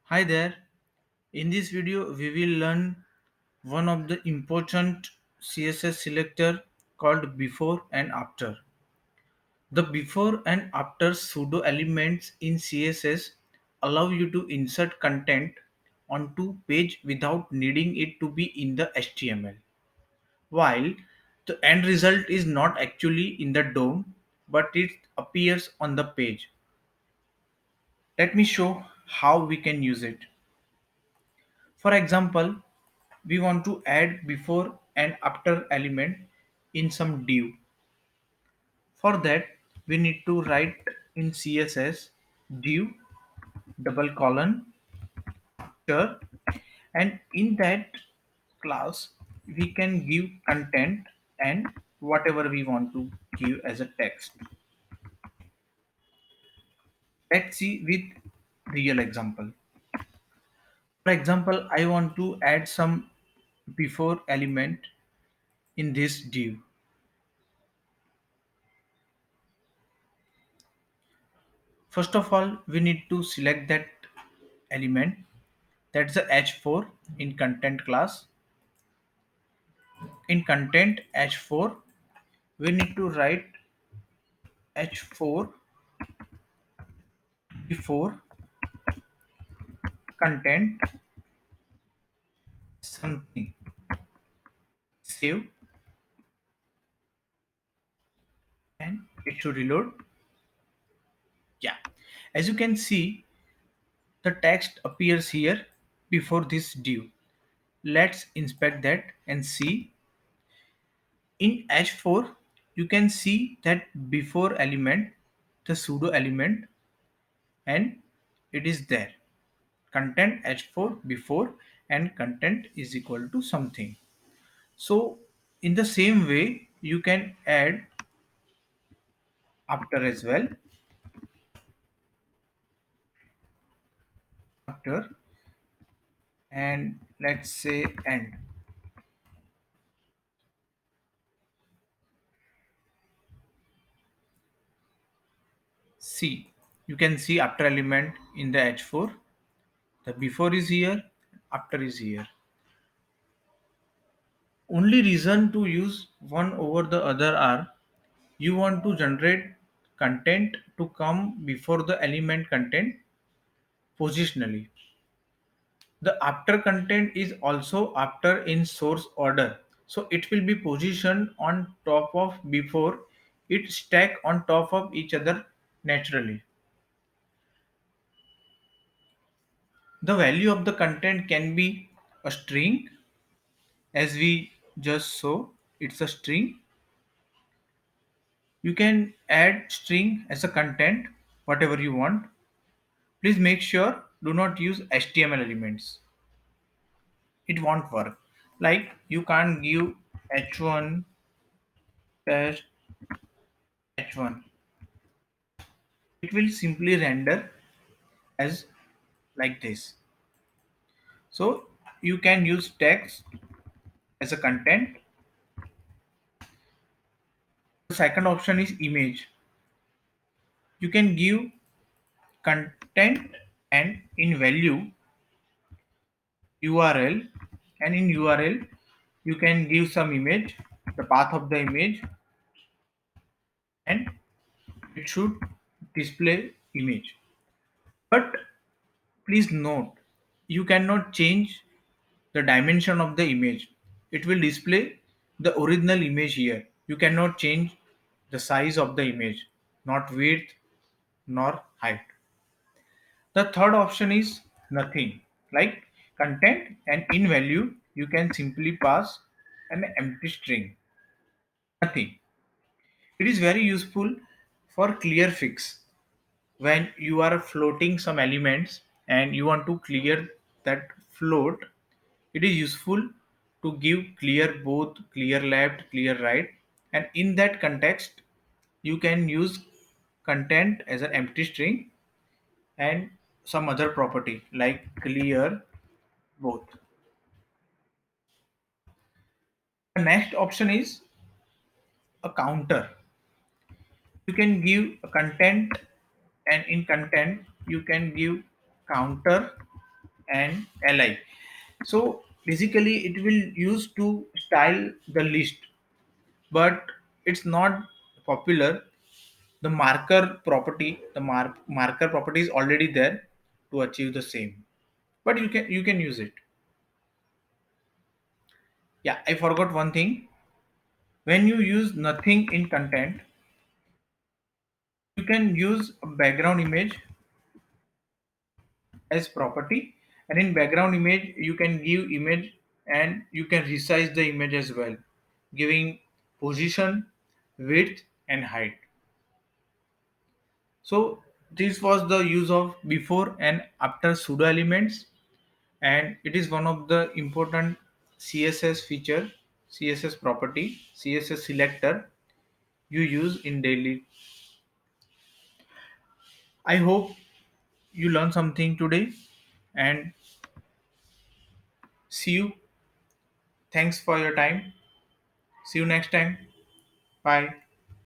Hi there. In this video, we will learn one of the important CSS selector called before and after. The before and after pseudo elements in CSS allow you to insert content onto page without needing it to be in the HTML. While the end result is not actually in the DOM, but it appears on the page. Let me show how we can use it. For example, we want to add before and after element in some div. For that, we need to write in CSS div double colon after, and in that class we can give content and whatever we want to give as a text. Let's see with real example. For example, I want to add some before element in this div. First of all, we need to select that element, that's the h4 in content class. In content h4, we need to write h4 before content something. Save, and it should reload. Yeah, as you can see, the text appears here before this div. Let's inspect that and see. In h4, you can see that before element, the pseudo element, and it is there. Content h4 before and content is equal to something. So in the same way, you can add after as well. After, and let's say end. See, you can see after element in the h4. The before is here, after is here. Only reason to use one over the other are you want to generate content to come before the element content positionally. The after content is also after in source order, so it will be positioned on top of before. It stack on top of each other naturally. The value of the content can be a string, as we just saw, it's a string. You can add string as a content whatever you want. Please make sure do not use HTML elements, it won't work. Like you can't give h1 dash h1, it will simply render as like this. So you can use text as a content. The second option is image. You can give content and in value URL, and in URL you can give some image, the path of the image, and it should display image. But please note, you cannot change the dimension of the image. It will display the original image here. You cannot change the size of the image, not width nor height. The third option is nothing, like content, and in value you can simply pass an empty string, nothing. It is very useful for clearfix when you are floating some elements and you want to clear that float. It is useful to give clear both, clear left, clear right, and in that context you can use content as an empty string and some other property like clear both. The next option is a counter. You can give a content, and in content you can give counter and li. So basically it will use to style the list, but it's not popular. The marker property is already there to achieve the same, but you can use it. Yeah, I forgot one thing. When you use nothing in content, you can use a background image as property, and in background image you can give image, and you can resize the image as well, giving position, width and height. So this was the use of before and after pseudo elements, and it is one of the important css feature, css property, css selector you use in daily. I hope you learned something today, and see you. Thanks for your time. See you next time. Bye.